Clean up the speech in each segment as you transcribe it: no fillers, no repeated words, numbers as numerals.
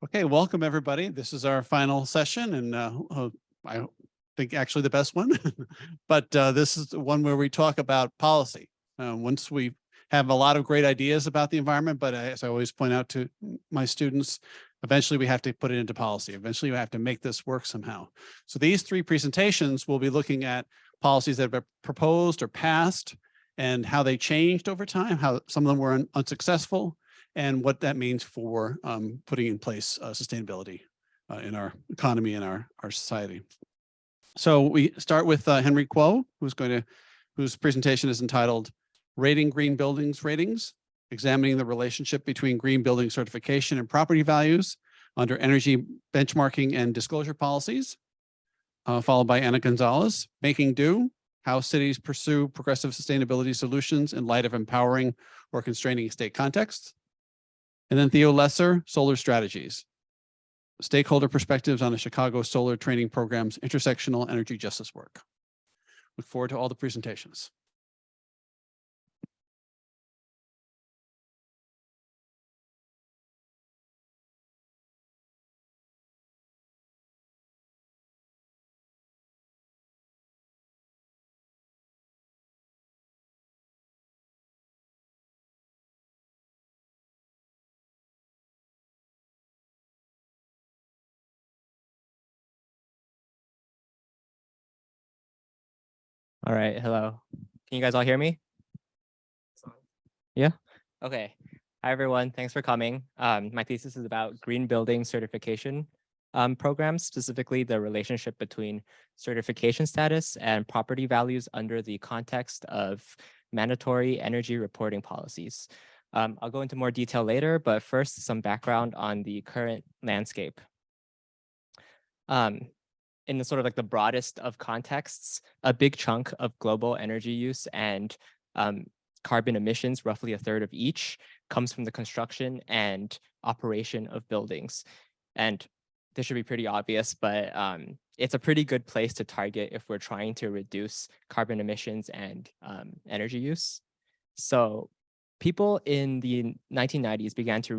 Okay, welcome everybody. This is our final session, and I think actually the best one. But this is the one where we talk about policy. Once we have a lot of great ideas about the environment, but as I always point out to my students, eventually we have to put it into policy. Eventually we have to make this work somehow. So these three presentations will be looking at policies that have been proposed or passed and how they changed over time, how some of them were unsuccessful, and what that means for putting in place sustainability in our economy and our society. So we start with Henry Kuo, whose presentation is entitled Rating Green Buildings Ratings, Examining the Relationship Between Green Building Certification and Property Values under Energy Benchmarking and Disclosure Policies, followed by Ana Gonzalez, Making Do, How Cities Pursue Progressive Sustainability Solutions in Light of Empowering or Constraining State Contexts. And then Theo Lesser, Solar Strategies, Stakeholder Perspectives on the Chicago Solar Training Program's Intersectional Energy Justice Work. Look forward to all the presentations. All right, hello. Can you guys all hear me? Yeah? Okay. Hi, everyone. Thanks for coming. My thesis is about green building certification programs, specifically the relationship between certification status and property values under the context of mandatory energy reporting policies. I'll go into more detail later, but first, some background on the current landscape. In the sort of like the broadest of contexts, a big chunk of global energy use and carbon emissions, roughly a third of each, comes from the construction and operation of buildings. And this should be pretty obvious, but it's a pretty good place to target if we're trying to reduce carbon emissions and energy use. So people in the 1990s began to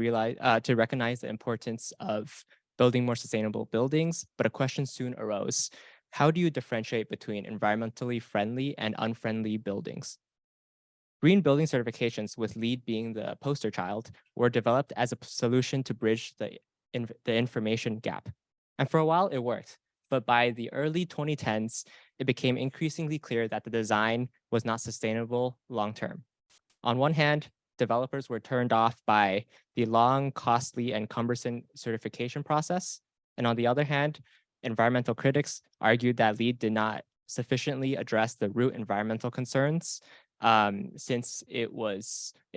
recognize the importance of building more sustainable buildings, but a question soon arose. How do you differentiate between environmentally friendly and unfriendly buildings? Green building certifications, with LEED being the poster child, were developed as a solution to bridge the information gap. And for a while it worked, but by the early 2010s, it became increasingly clear that the design was not sustainable long-term. On one hand, developers were turned off by the long, costly, and cumbersome certification process. And on the other hand, environmental critics argued that LEED did not sufficiently address the root environmental concerns, since it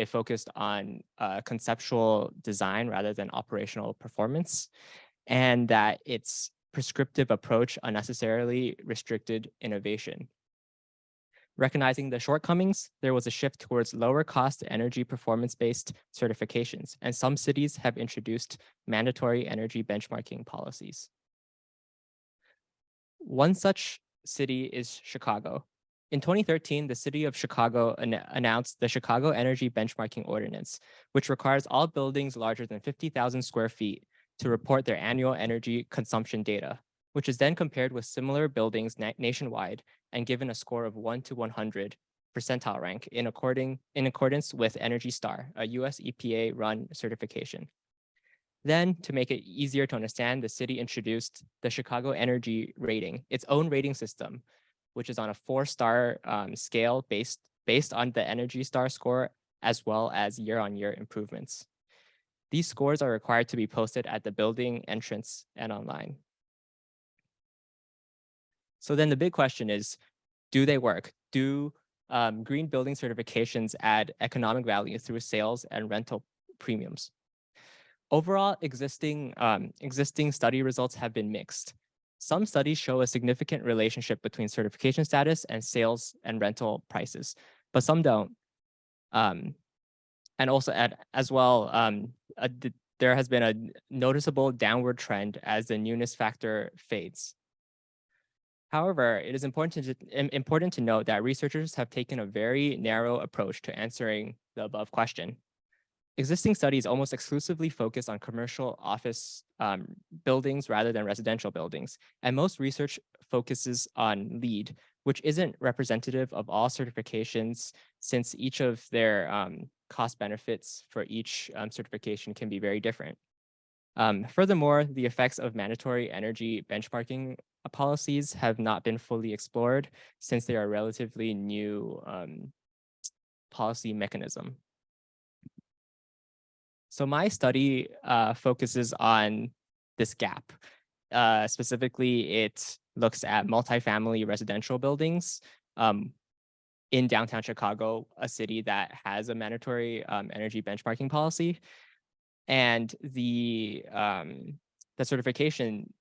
focused on conceptual design rather than operational performance, and that its prescriptive approach unnecessarily restricted innovation. Recognizing the shortcomings, there was a shift towards lower cost energy performance-based certifications, and some cities have introduced mandatory energy benchmarking policies. One such city is Chicago. In 2013, the city of Chicago announced the Chicago Energy Benchmarking Ordinance, which requires all buildings larger than 50,000 square feet to report their annual energy consumption data, which is then compared with similar buildings nationwide and given a score of 1 to 100 percentile rank in accordance with Energy Star, a US EPA-run certification. Then, to make it easier to understand, the city introduced the Chicago Energy Rating, its own rating system, which is on a 4-star scale based on the Energy Star score, as well as year-on-year improvements. These scores are required to be posted at the building entrance and online. So then the big question is, do they work? Do green building certifications add economic value through sales and rental premiums? Overall, existing study results have been mixed. Some studies show a significant relationship between certification status and sales and rental prices, but some don't. And also there has been a noticeable downward trend as the newness factor fades. However, it is important to note that researchers have taken a very narrow approach to answering the above question. existing studies almost exclusively focus on commercial office buildings rather than residential buildings. And most research focuses on LEED, which isn't representative of all certifications, since each of their cost benefits for each certification can be very different. Furthermore, the effects of mandatory energy benchmarking policies have not been fully explored, since they are a relatively new policy mechanism. So my study focuses on this gap. Specifically, it looks at multifamily residential buildings in downtown Chicago, a city that has a mandatory energy benchmarking policy. And the certification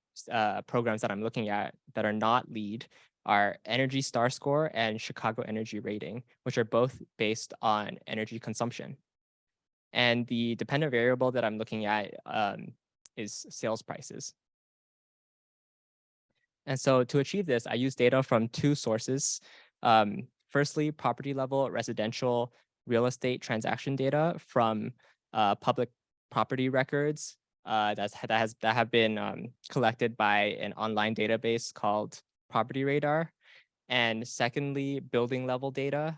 programs that I'm looking at that are not LEED are Energy Star Score and Chicago Energy Rating, which are both based on energy consumption. And the dependent variable that I'm looking at is sales prices. And so to achieve this, I use data from two sources. Firstly, property level residential real estate transaction data from public property records that have been collected by an online database called Property Radar. And secondly, building level data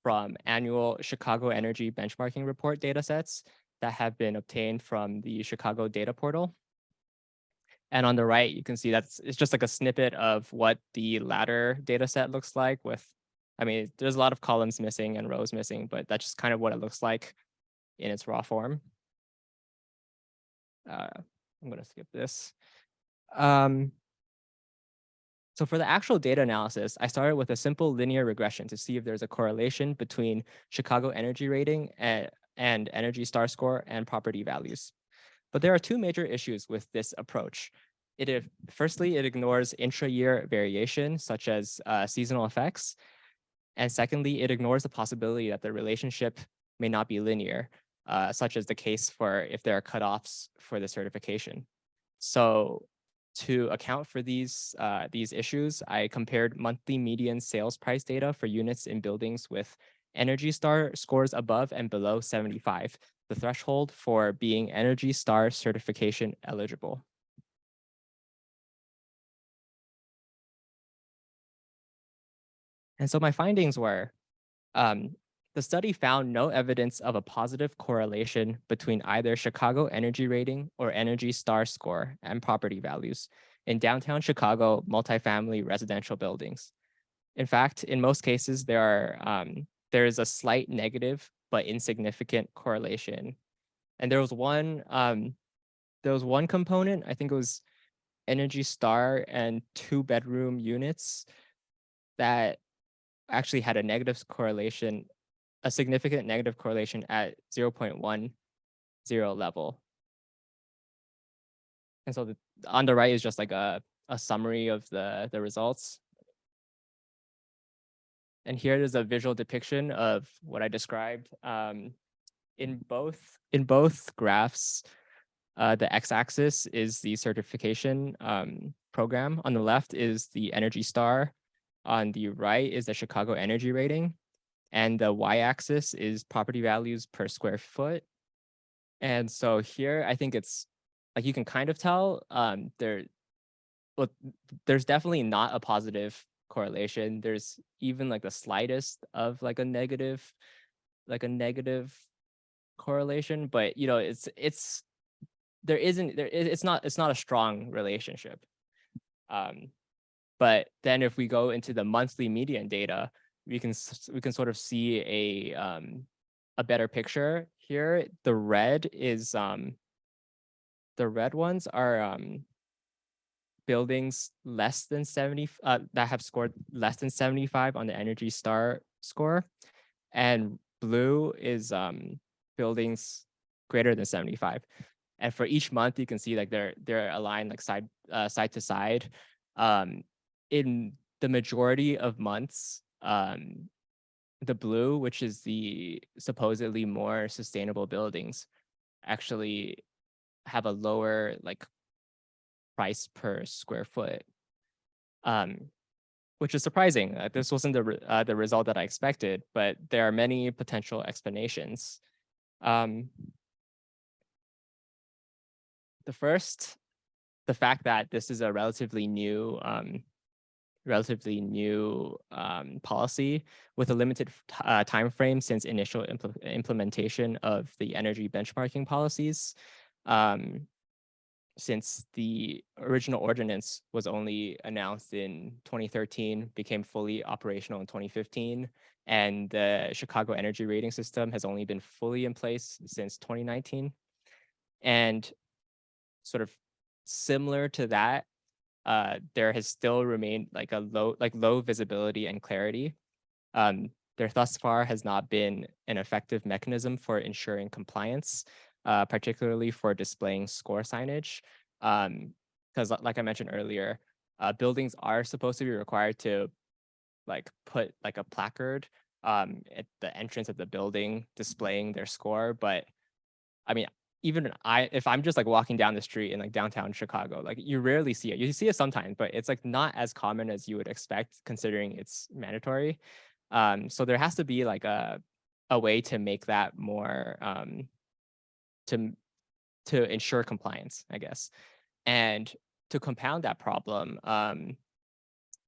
from annual Chicago Energy Benchmarking Report datasets that have been obtained from the Chicago Data Portal. And on the right, you can see it's just like a snippet of what the latter dataset looks like with, I mean, there's a lot of columns missing and rows missing, but that's just kind of what it looks like in its raw form. I'm going to skip this. So for the actual data analysis, I started with a simple linear regression to see if there's a correlation between Chicago Energy Rating and Energy Star Score and property values. But there are two major issues with this approach. Firstly, it ignores intra-year variation, such as seasonal effects. And secondly, it ignores the possibility that the relationship may not be linear, such as the case for if there are cutoffs for the certification. So to account for these issues, I compared monthly median sales price data for units in buildings with Energy Star scores above and below 75, the threshold for being Energy Star certification eligible. And so my findings were, the study found no evidence of a positive correlation between either Chicago Energy Rating or Energy Star Score and property values in downtown Chicago multifamily residential buildings. In fact, in most cases, there is a slight negative but insignificant correlation. And there was one component, I think it was Energy Star and 2-bedroom units that actually had a negative correlation, a significant negative correlation at 0.10 level. And so on the right is just like a summary of the results. And here is a visual depiction of what I described. In both graphs, the x-axis is the certification program. On the left is the Energy Star. On the right is the Chicago Energy Rating. And the y-axis is property values per square foot. And so here, I think it's like you can kind of tell there's definitely not a positive correlation. There's even like the slightest of like a negative correlation, but it's not a strong relationship. But then if we go into the monthly median data, we can sort of see a better picture here. The red ones are buildings less than 70 that have scored less than 75 on the Energy Star score, and blue is buildings greater than 75. And for each month, you can see like they're aligned like side to side. In the majority of months, the blue, which is the supposedly more sustainable buildings, actually have a lower like price per square foot, which is surprising. This wasn't the result that I expected, but there are many potential explanations. Um, the fact that this is a relatively new policy with a limited time frame since initial implementation of the energy benchmarking policies. Since the original ordinance was only announced in 2013, became fully operational in 2015, and the Chicago energy rating system has only been fully in place since 2019. And sort of similar to that, there has still remained like low visibility and clarity. There thus far has not been an effective mechanism for ensuring compliance, particularly for displaying score signage. Because like I mentioned earlier, buildings are supposed to be required to like put like a placard at the entrance of the building displaying their score. But I mean, even if I'm just like walking down the street in like downtown Chicago, like you rarely see it. You see it sometimes, but it's like not as common as you would expect considering it's mandatory. So there has to be like a way to make that more to ensure compliance, I guess. And to compound that problem,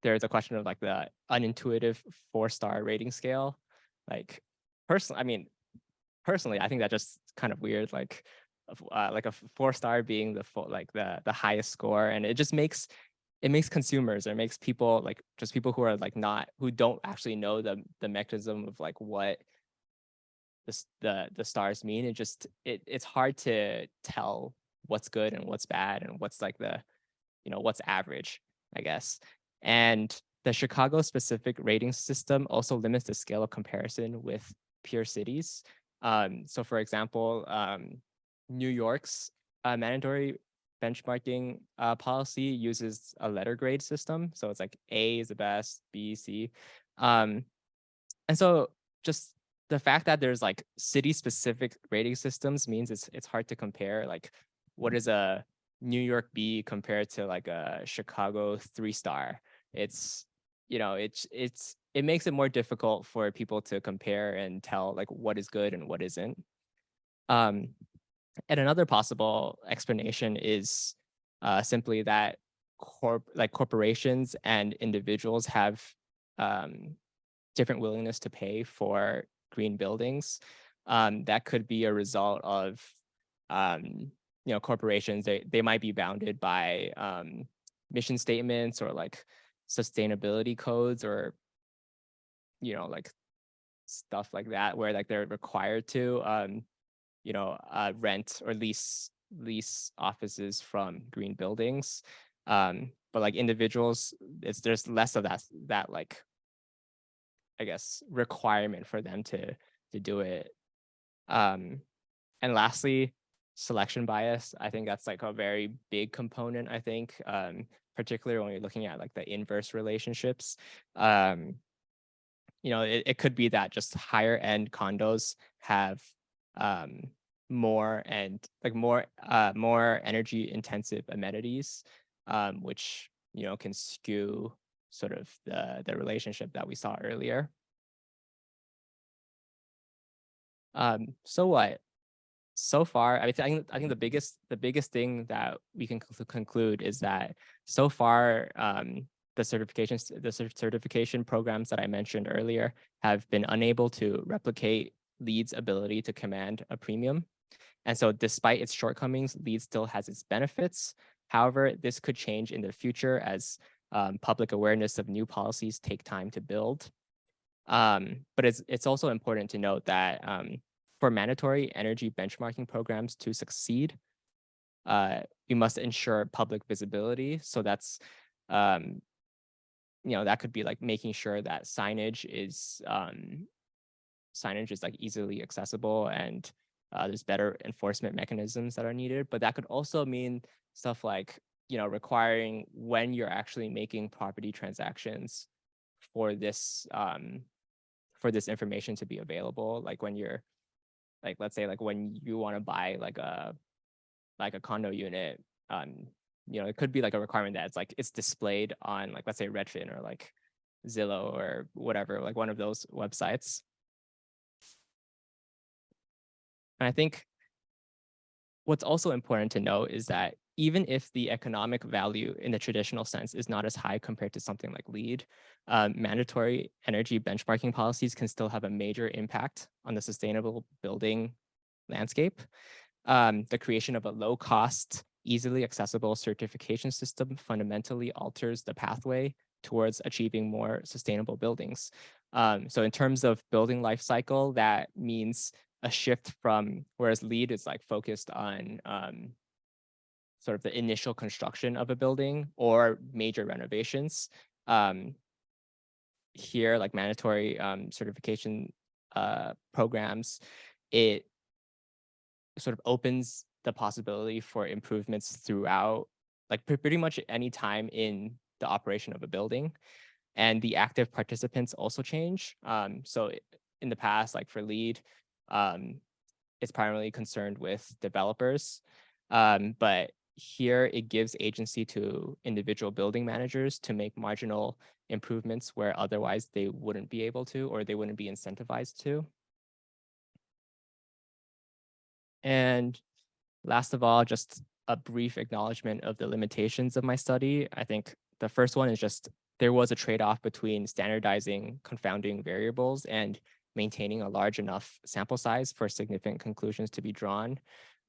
there's a question of like the unintuitive 4-star rating scale. Like personally, I think that just kind of weird. Like a 4-star being the highest score, and it just makes consumers, or makes people like just people who are like who don't actually know the mechanism of like what the stars mean. It's hard to tell what's good and what's bad and what's like what's average, I guess. And the Chicago specific rating system also limits the scale of comparison with peer cities. So for example, New York's mandatory benchmarking policy uses a letter grade system. So it's like A is the best, B, C. And so just the fact that there's like city specific rating systems means it's hard to compare. Like what is a New York B compared to like a Chicago 3-star? It's, it makes it more difficult for people to compare and tell like what is good and what isn't. And another possible explanation is simply that corporations and individuals have different willingness to pay for green buildings. That could be a result of corporations. They might be bounded by mission statements or like sustainability codes, or like stuff like that, where like they're required to rent or lease offices from green buildings. But like individuals, there's less of that like, I guess, requirement for them to do it. And lastly, selection bias. I think that's like a very big component, I think, particularly when you're looking at like the inverse relationships. It could be that just higher end condos have more energy intensive amenities, which can skew sort of the relationship that we saw earlier. So what? So far, I think the biggest thing that we can conclude is that so far, the certification programs that I mentioned earlier have been unable to replicate LEED's ability to command a premium. And so despite its shortcomings, LEED still has its benefits. However, this could change in the future as public awareness of new policies take time to build. But it's also important to note that for mandatory energy benchmarking programs to succeed, we must ensure public visibility. So that's, that could be like making sure that signage is like easily accessible, and there's better enforcement mechanisms that are needed. But that could also mean stuff like, requiring when you're actually making property transactions for this information to be available. Like when you're, like, let's say like when you want to buy like a condo unit, it could be like a requirement that it's displayed on, like, let's say Redfin or like Zillow or whatever, like one of those websites. And I think what's also important to note is that even if the economic value in the traditional sense is not as high compared to something like LEED, mandatory energy benchmarking policies can still have a major impact on the sustainable building landscape. The creation of a low-cost, easily accessible certification system fundamentally alters the pathway towards achieving more sustainable buildings. So in terms of building life cycle, that means a shift from, whereas LEED is like focused on sort of the initial construction of a building or major renovations. Here, like mandatory certification programs, it sort of opens the possibility for improvements throughout, like pretty much any time in the operation of a building. And the active participants also change. So in the past, like for LEED, it's primarily concerned with developers. But here it gives agency to individual building managers to make marginal improvements where otherwise they wouldn't be able to, or they wouldn't be incentivized to. And last of all, just a brief acknowledgement of the limitations of my study. I think the first one is just there was a trade-off between standardizing confounding variables and maintaining a large enough sample size for significant conclusions to be drawn.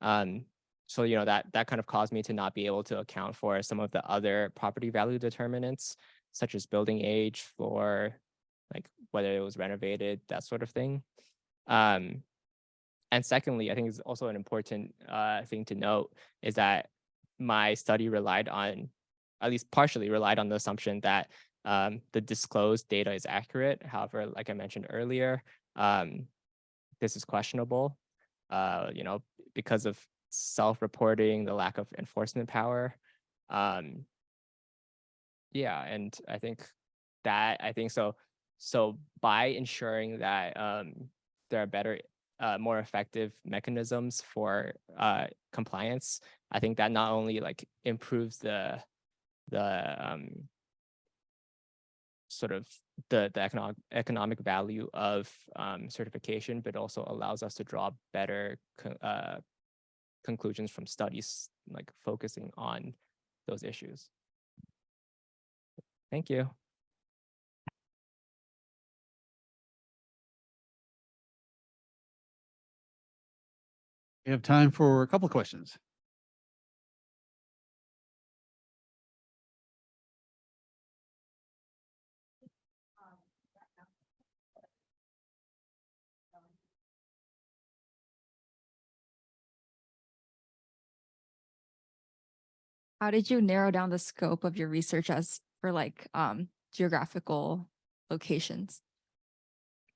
So that kind of caused me to not be able to account for some of the other property value determinants, such as building age, floor, like whether it was renovated, that sort of thing. And secondly, I think it's also an important thing to note is that my study relied on, at least partially relied on the assumption that the disclosed data is accurate. However, like I mentioned earlier, this is questionable, because of self-reporting, the lack of enforcement power. Yeah, and I think so. So by ensuring that there are better, more effective mechanisms for compliance, I think that not only like improves the sort of the economic value of certification, but also allows us to draw better conclusions from studies, like focusing on those issues. Thank you. We have time for a couple of questions. How did you narrow down the scope of your research as for like geographical locations?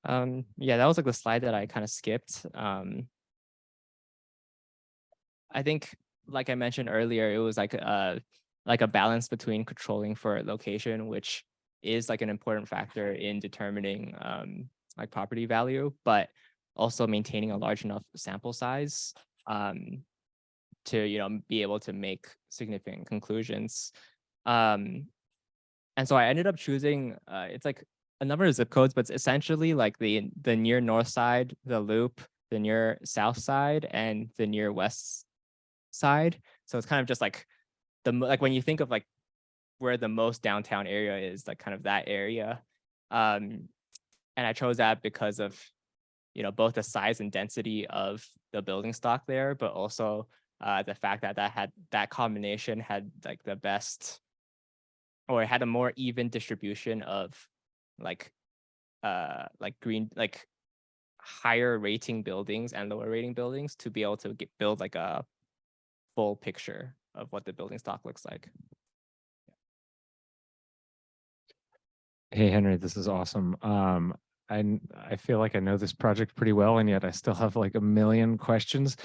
Yeah, that was like the slide that I kind of skipped. I think, like I mentioned earlier, it was like a balance between controlling for location, which is like an important factor in determining like property value, but also maintaining a large enough sample size to be able to make significant conclusions. And so I ended up choosing it's like a number of zip codes, but it's essentially like the near north side, the loop, the near south side, and the near west side. So it's kind of just like when you think of like where the most downtown area is, like kind of that area. And I chose that because of both the size and density of the building stock there, but also the fact that that combination had like the best, or it had a more even distribution of like green, like higher rating buildings and lower rating buildings to be able to build like a full picture of what the building stock looks like. Hey, Henry, this is awesome. I feel like I know this project pretty well, and yet I still have like a million questions.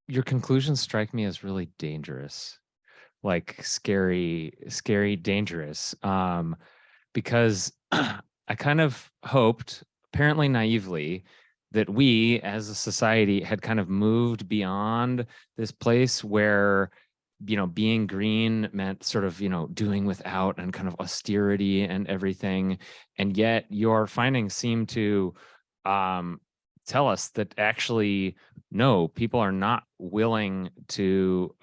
Your conclusions strike me as really dangerous, like scary, dangerous. Because I kind of hoped, apparently naively, that we as a society had kind of moved beyond this place where being green meant sort of doing without and kind of austerity and everything. And yet your findings seem to tell us that actually, no, people are not willing to,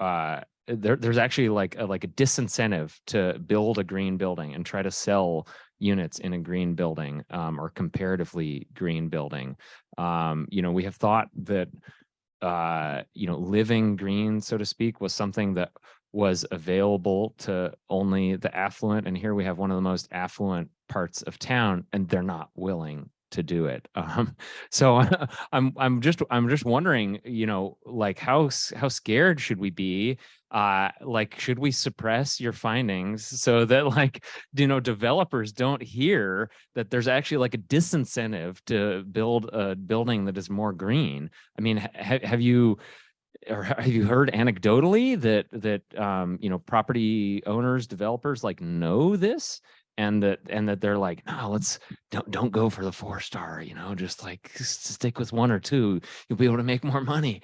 there's actually like a disincentive to build a green building and try to sell units in a green building, or comparatively green building. We have thought that, living green, so to speak, was something that was available to only the affluent. And here we have one of the most affluent parts of town, and they're not willing to do it. So I'm just wondering, like how scared should we be? Like, should we suppress your findings so that, like, developers don't hear that there's actually like a disincentive to build a building that is more green? I mean, have you heard anecdotally that property owners, developers like know this, and that they're like, no, don't go for the 4-star, just like stick with 1 or 2, you'll be able to make more money.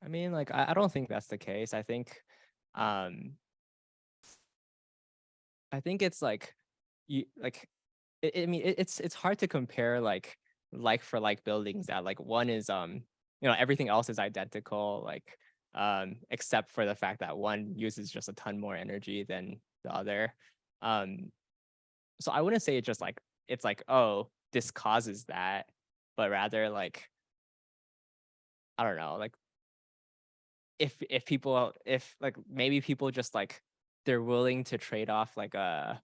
I mean, like, I don't think that's the case. I think it's like, you like, I mean, it's hard to compare like for like buildings that like one is everything else is identical, like except for the fact that one uses just a ton more energy than the other. So I wouldn't say it's like, oh, this causes that, but rather like, I don't know, like if like maybe people just like they're willing to trade off like a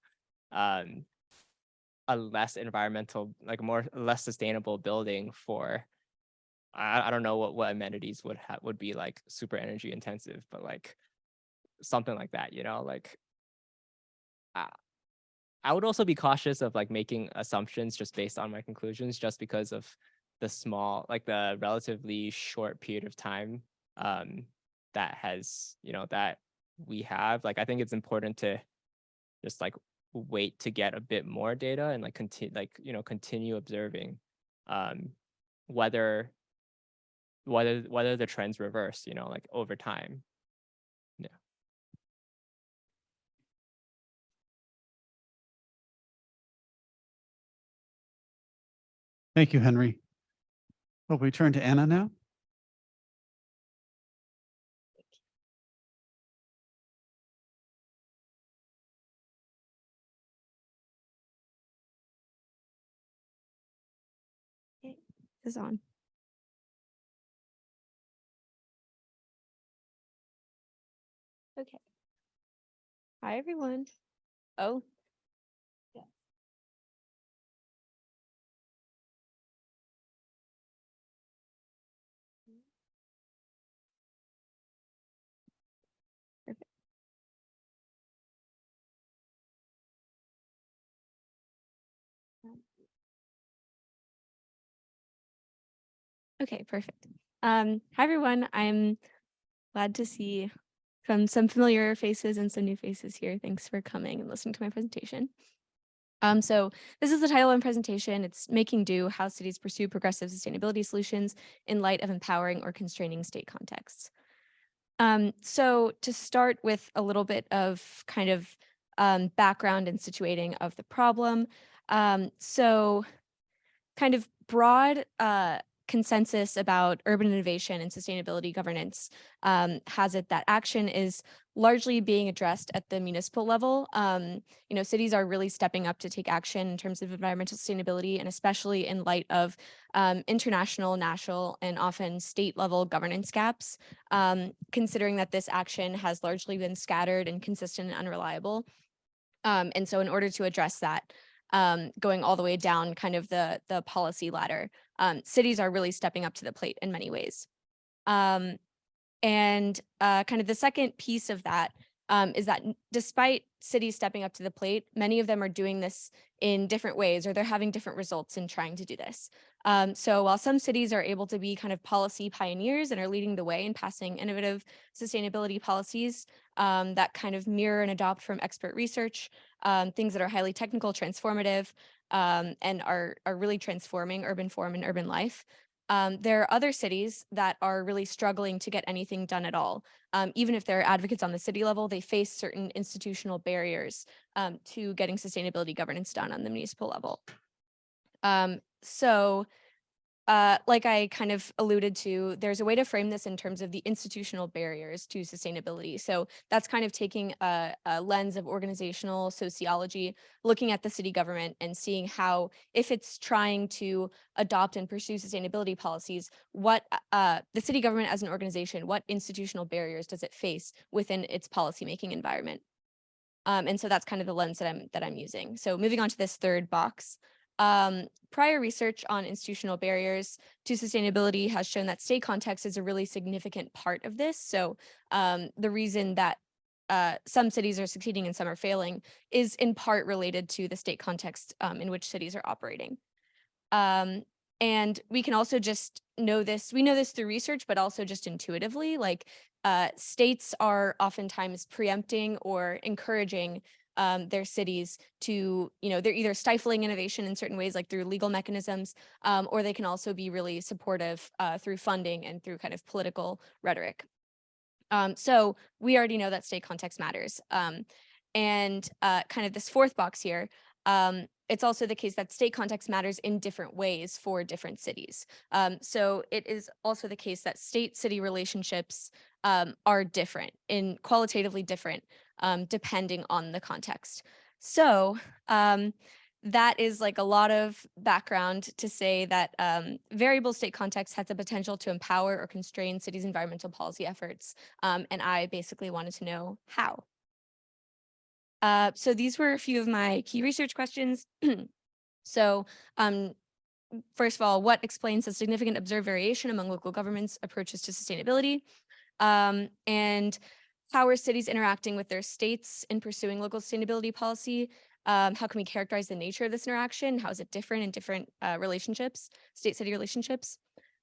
less environmental, like less sustainable building for I don't know what amenities would be like super energy intensive, but like something like that, like I would also be cautious of like making assumptions just based on my conclusions, just because of the relatively short period of time that has, that we have. Like, I think it's important to just like wait to get a bit more data and like continue observing whether the trends reverse, like over time. Yeah. Thank you, Henry. Will we turn to Ana now? Okay, this is on. Okay. Hi, everyone. Oh. Yeah. Perfect. Okay, perfect. Hi, everyone. I'm glad to see some familiar faces and some new faces here. Thanks for coming and listening to my presentation. So this is the title of my presentation. It's Making Do: How Cities Pursue Progressive Sustainability Solutions in Light of Empowering or Constraining State Contexts. So to start with a little bit of kind of background and situating of the problem. So kind of broad consensus about urban innovation and sustainability governance has it that action is largely being addressed at the municipal level. Cities are really stepping up to take action in terms of environmental sustainability, and especially in light of international, national, and often state level governance gaps, considering that this action has largely been scattered, inconsistent, and unreliable. And so in order to address that, going all the way down kind of the policy ladder, cities are really stepping up to the plate in many ways. And kind of the second piece of that is that despite cities stepping up to the plate, many of them are doing this in different ways, or they're having different results in trying to do this. So while some cities are able to be kind of policy pioneers and are leading the way in passing innovative sustainability policies that kind of mirror and adopt from expert research, things that are highly technical, transformative, and are really transforming urban form and urban life. There are other cities that are really struggling to get anything done at all. Even if they're advocates on the city level, they face certain institutional barriers to getting sustainability governance done on the municipal level. So like I kind of alluded to, there's a way to frame this in terms of the institutional barriers to sustainability. So that's kind of taking a lens of organizational sociology, looking at the city government and seeing how, if it's trying to adopt and pursue sustainability policies, what the city government as an organization, what institutional barriers does it face within its policymaking environment? And so that's kind of the lens that I'm using. So moving on to this third box. Prior research on institutional barriers to sustainability has shown that state context is a really significant part of this. So the reason that some cities are succeeding and some are failing is in part related to the state context in which cities are operating. And we can also just know this, we know this through research, but also just intuitively, like states are oftentimes preempting or encouraging their cities to, they're either stifling innovation in certain ways, like through legal mechanisms, or they can also be really supportive through funding and through kind of political rhetoric. So we already know that state context matters. And kind of this fourth box here, it's also the case that state context matters in different ways for different cities. So it is also the case that state-city relationships are different, qualitatively different, depending on the context. So that is like a lot of background to say that variable state context has the potential to empower or constrain cities' environmental policy efforts. And I basically wanted to know how. So these were a few of my key research questions. So first of all, what explains the significant observed variation among local governments' approaches to sustainability? And how are cities interacting with their states in pursuing local sustainability policy? How can we characterize the nature of this interaction? How is it different in different relationships, state-city relationships?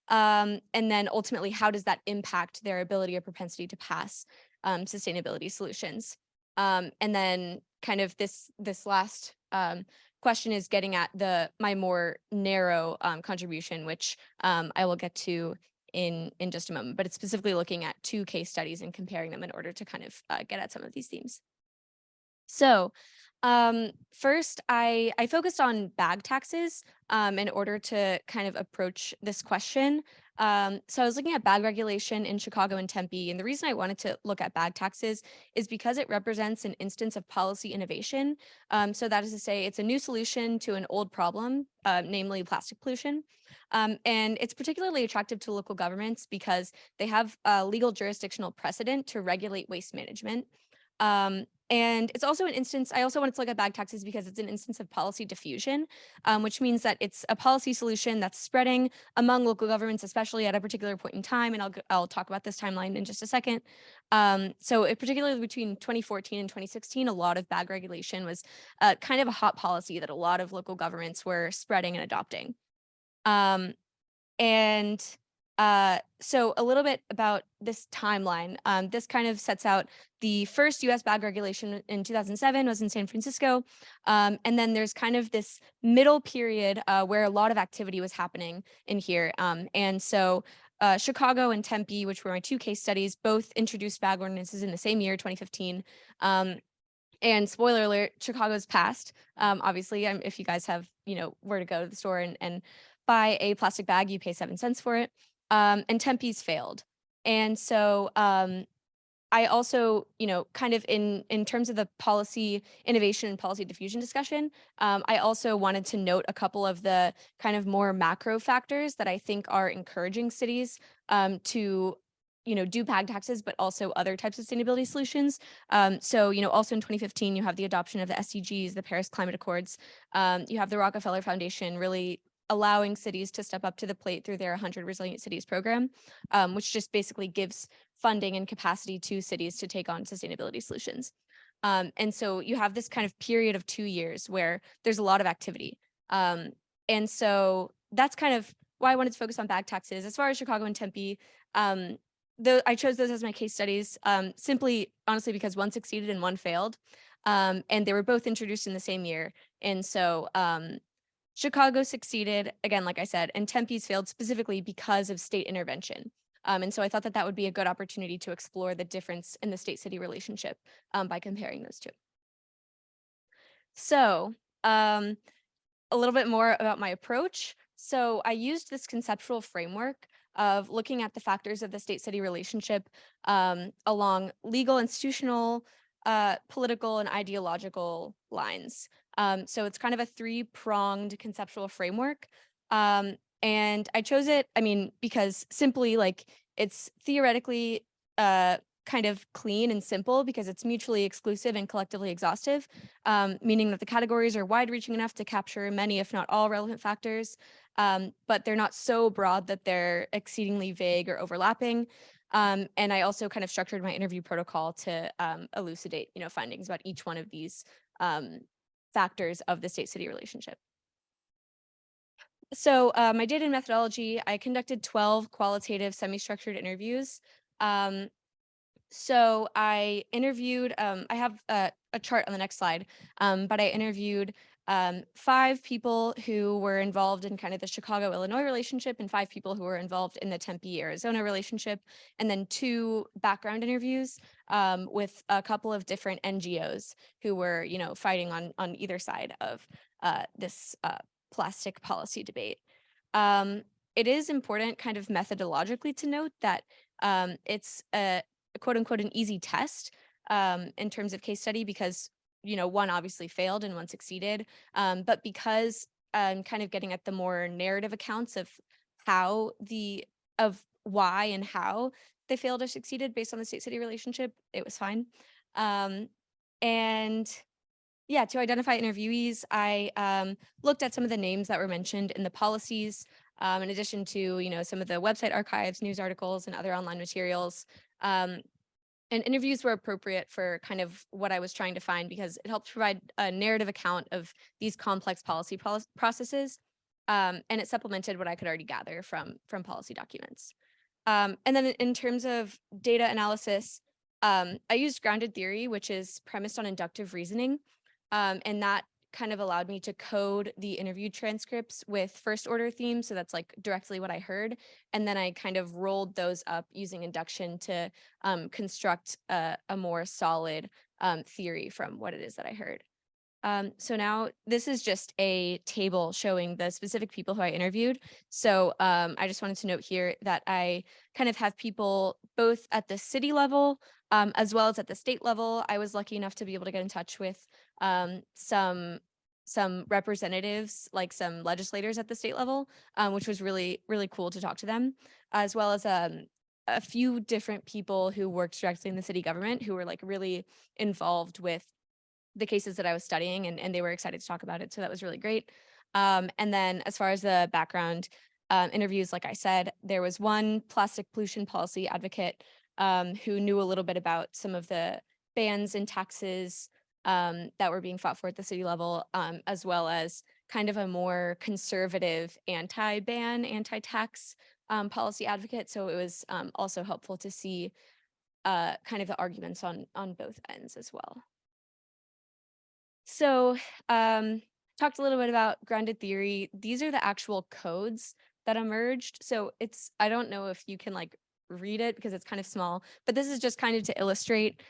And then ultimately, how does that impact their ability or propensity to pass sustainability solutions? And then kind of this last question is getting at my more narrow contribution, which I will get to in just a moment, but it's specifically looking at 2 case studies and comparing them in order to kind of get at some of these themes. So first, I focused on bag taxes in order to kind of approach this question. So I was looking at bag regulation in Chicago and Tempe, and the reason I wanted to look at bag taxes is because it represents an instance of policy innovation. So that is to say, it's a new solution to an old problem, namely plastic pollution. And it's particularly attractive to local governments because they have a legal jurisdictional precedent to regulate waste management. And it's also an instance, I also wanted to look at bag taxes because it's an instance of policy diffusion, which means that it's a policy solution that's spreading among local governments, especially at a particular point in time. And I'll talk about this timeline in just a second. So particularly between 2014 and 2016, a lot of bag regulation was kind of a hot policy that a lot of local governments were spreading and adopting. So a little bit about this timeline. This kind of sets out the first US bag regulation in 2007 was in San Francisco. And then there's kind of this middle period where a lot of activity was happening in here. And so Chicago and Tempe, which were my 2 case studies, both introduced bag ordinances in the same year, 2015. And spoiler alert, Chicago's passed. Obviously, if you guys have, where to go to the store and buy a plastic bag, you pay 7 cents for it. And Tempe's failed. And so I also, kind of in terms of the policy innovation and policy diffusion discussion, I also wanted to note a couple of the kind of more macro factors that I think are encouraging cities to do bag taxes, but also other types of sustainability solutions. So, also in 2015, you have the adoption of the SDGs, the Paris Climate Accords. You have the Rockefeller Foundation really allowing cities to step up to the plate through their 100 Resilient Cities program, which just basically gives funding and capacity to cities to take on sustainability solutions. And so you have this kind of period of 2 years where there's a lot of activity. And so that's kind of why I wanted to focus on bag taxes. As far as Chicago and Tempe, I chose those as my case studies, simply, honestly, because one succeeded and one failed. And they were both introduced in the same year. And so Chicago succeeded, again, like I said, and Tempe's failed specifically because of state intervention. And so I thought that would be a good opportunity to explore the difference in the state-city relationship by comparing those 2. So a little bit more about my approach. So I used this conceptual framework of looking at the factors of the state-city relationship along legal, institutional, political, and ideological lines. So it's kind of a three-pronged conceptual framework. And I chose it, I mean, because simply like it's theoretically kind of clean and simple because it's mutually exclusive and collectively exhaustive, meaning that the categories are wide-reaching enough to capture many, if not all, relevant factors, but they're not so broad that they're exceedingly vague or overlapping. And I also kind of structured my interview protocol to elucidate, findings about each one of these factors of the state-city relationship. So my data and methodology, I conducted 12 qualitative semi-structured interviews. So I interviewed, I have a chart on the next slide, but I interviewed 5 people who were involved in kind of the Chicago, Illinois relationship and 5 people who were involved in the Tempe, Arizona relationship, and then 2 background interviews with a couple of different NGOs who were, fighting on either side of this plastic policy debate. It is important kind of methodologically to note that it's a quote unquote an easy test in terms of case study because, one obviously failed and one succeeded. But because I'm kind of getting at the more narrative accounts of why and how they failed or succeeded based on the state-city relationship, it was fine. And yeah, to identify interviewees, I looked at some of the names that were mentioned in the policies, in addition to, some of the website archives, news articles, and other online materials. And interviews were appropriate for kind of what I was trying to find because it helped provide a narrative account of these complex policy processes, and it supplemented what I could already gather from policy documents. And then in terms of data analysis, I used grounded theory, which is premised on inductive reasoning. And that kind of allowed me to code the interview transcripts with first order themes. So that's like directly what I heard. And then I kind of rolled those up using induction to construct a more solid theory from what it is that I heard. So now this is just a table showing the specific people who I interviewed. So I just wanted to note here that I kind of have people both at the city level as well as at the state level. I was lucky enough to be able to get in touch with some representatives, like some legislators at the state level, which was really, really cool to talk to them, as well as a few different people who worked directly in the city government who were like really involved with the cases that I was studying, and they were excited to talk about it. So that was really great. And then as far as the background interviews, like I said, there was one plastic pollution policy advocate who knew a little bit about some of the bans and taxes that were being fought for at the city level, as well as kind of a more conservative anti-ban, anti-tax policy advocate. So it was also helpful to see kind of the arguments on both ends as well. So talked a little bit about grounded theory. These are the actual codes that emerged. So I don't know if you can like read it because it's kind of small, but this is just kind of to illustrate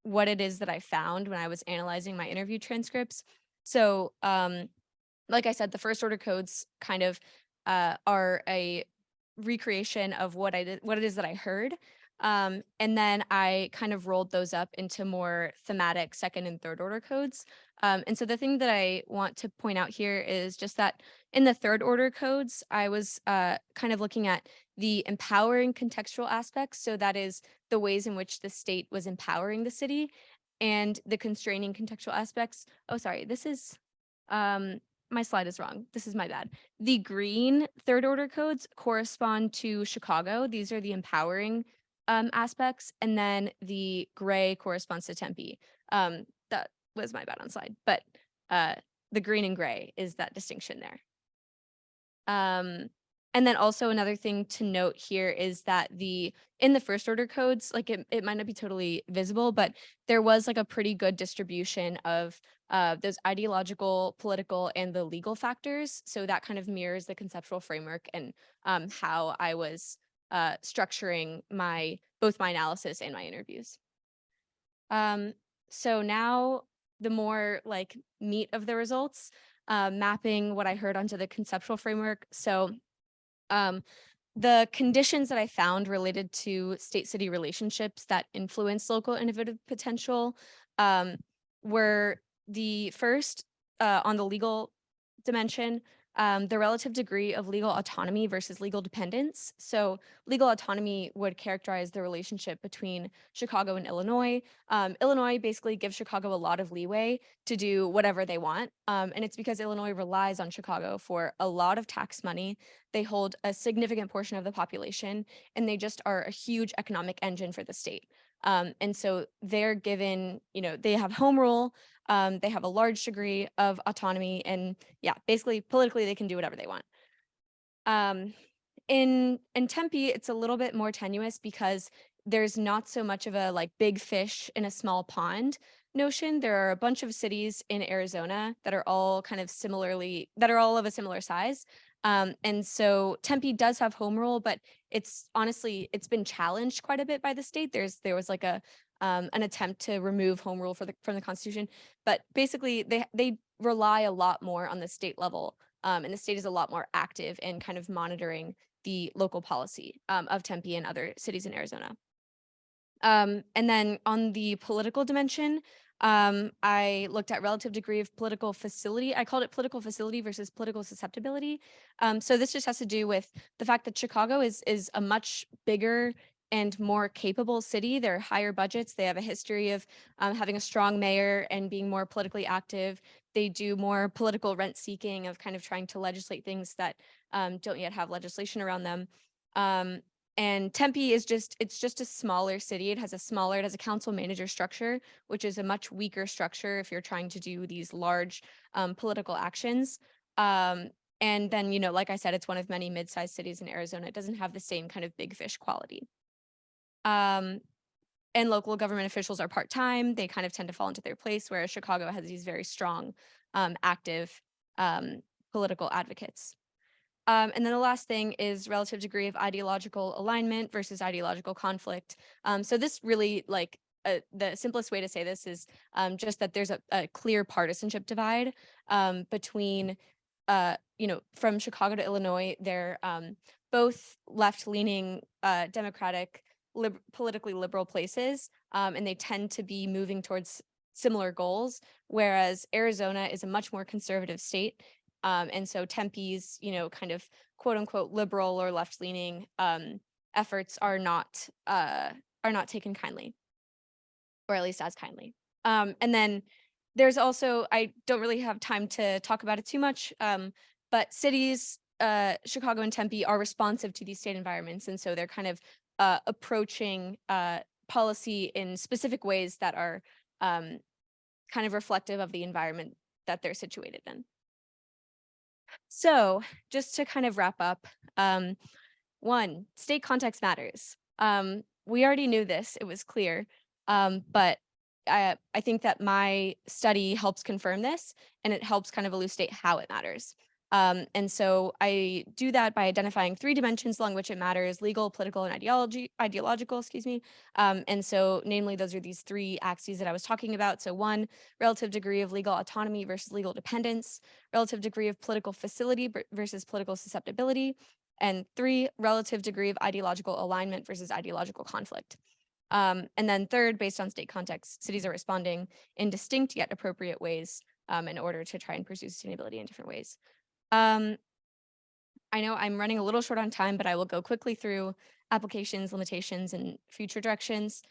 what it is that I found when I was analyzing my interview transcripts. So like I said, the first order codes kind of are a recreation of what it is that I heard. And then I kind of rolled those up into more thematic second and third order codes. And so the thing that I want to point out here is just that in the third order codes, I was kind of looking at the empowering contextual aspects. So that is the ways in which the state was empowering the city, and the constraining contextual aspects. Oh, sorry, this is, my slide is wrong. This is my bad. The green third order codes correspond to Chicago. These are the empowering aspects, and then the gray corresponds to Tempe. That was my bad on slide, but the green and gray is that distinction there. And then also another thing to note here is that in the first order codes, like it might not be totally visible, but there was like a pretty good distribution of those ideological, political, and the legal factors. So that kind of mirrors the conceptual framework and how I was structuring both my analysis and my interviews. So now the more like meat of the results. mapping what I heard onto the conceptual framework. So the conditions that I found related to state-city relationships that influence local innovative potential were the first on the legal dimension, the relative degree of legal autonomy versus legal dependence. So legal autonomy would characterize the relationship between Chicago and Illinois. Illinois basically gives Chicago a lot of leeway to do whatever they want. And it's because Illinois relies on Chicago for a lot of tax money. They hold a significant portion of the population, and they just are a huge economic engine for the state. And so they're given, they have home rule, they have a large degree of autonomy, and yeah, basically politically they can do whatever they want. In Tempe, it's a little bit more tenuous because there's not so much of a like big fish in a small pond notion. There are a bunch of cities in Arizona that are all kind of that are all of a similar size. And so Tempe does have home rule, but it's been challenged quite a bit by the state. There was like an attempt to remove home rule from the Constitution, but basically they rely a lot more on the state level, and the state is a lot more active in kind of monitoring the local policy of Tempe and other cities in Arizona. And then on the political dimension, I looked at relative degree of political facility. I called it political facility versus political susceptibility. So this just has to do with the fact that Chicago is a much bigger and more capable city. There are higher budgets. They have a history of having a strong mayor and being more politically active. They do more political rent seeking of kind of trying to legislate things that don't yet have legislation around them. And Tempe is just a smaller city. It has a council manager structure, which is a much weaker structure if you're trying to do these large political actions. And then, like I said, it's one of many mid-sized cities in Arizona. It doesn't have the same kind of big fish quality. And local government officials are part-time. They kind of tend to fall into their place, whereas Chicago has these very strong, active political advocates. And then the last thing is relative degree of ideological alignment versus ideological conflict. So this really, the simplest way to say this is just that there's a clear partisanship divide between, from Chicago to Illinois. They're both left-leaning, democratic, politically liberal places, and they tend to be moving towards similar goals, whereas Arizona is a much more conservative state. And so Tempe's, kind of quote unquote liberal or left leaning efforts are not taken kindly, or at least as kindly. And then there's also, I don't really have time to talk about it too much, but cities, Chicago and Tempe, are responsive to these state environments. And so they're kind of approaching policy in specific ways that are kind of reflective of the environment that they're situated in. So just to kind of wrap up, one, state context matters. We already knew this, it was clear, but I think that my study helps confirm this, and it helps kind of elucidate how it matters. And so I do that by identifying 3 dimensions along which it matters: legal, political, and ideological, excuse me. And so namely, those are these 3 axes that I was talking about. So 1, relative degree of legal autonomy versus legal dependence; relative degree of political facility versus political susceptibility; and 3, relative degree of ideological alignment versus ideological conflict. And then 3rd, based on state context, cities are responding in distinct yet appropriate ways in order to try and pursue sustainability in different ways. I know I'm running a little short on time, but I will go quickly through applications, limitations, and future directions.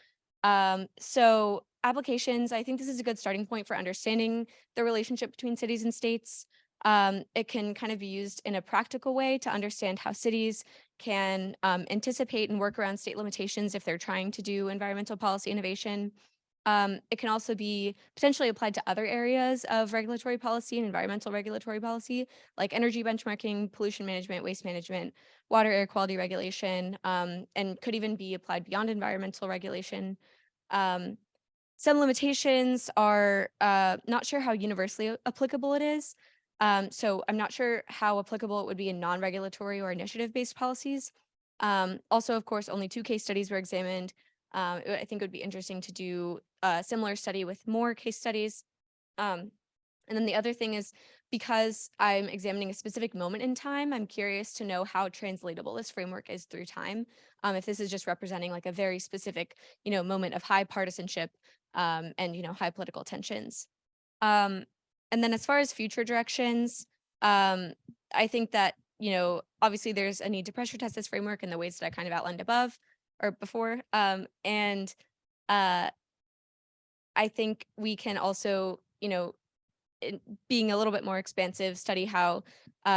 So applications, I think this is a good starting point for understanding the relationship between cities and states. It can kind of be used in a practical way to understand how cities can anticipate and work around state limitations if they're trying to do environmental policy innovation. It can also be potentially applied to other areas of regulatory policy and environmental regulatory policy, like energy benchmarking, pollution management, waste management, water air quality regulation, and could even be applied beyond environmental regulation. Some limitations are not sure how universally applicable it is. So I'm not sure how applicable it would be in non-regulatory or initiative-based policies. Also, of course, only 2 case studies were examined. I think it would be interesting to do a similar study with more case studies. And then the other thing is, because I'm examining a specific moment in time, I'm curious to know how translatable this framework is through time. If this is just representing like a very specific, moment of high partisanship and, high political tensions. Um, and then as far as future directions, I think that, obviously there's a need to pressure test this framework in the ways that I kind of outlined above or before. And I think we can also, being a little bit more expansive, study how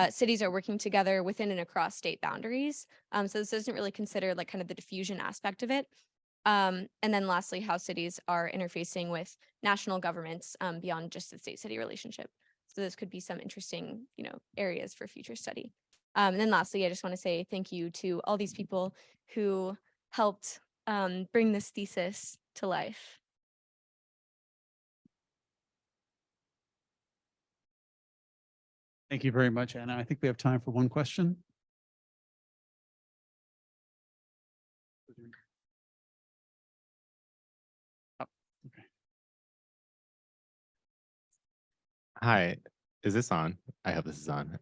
cities are working together within and across state boundaries. So this doesn't really consider like kind of the diffusion aspect of it. And then lastly, how cities are interfacing with national governments beyond just the state-city relationship. So this could be some interesting, areas for future study. And then lastly, I just want to say thank you to all these people who helped bring this thesis to life. Thank you very much, Anna. I think we have time for one question. Oh, okay. Hi, is this on? I hope this is on.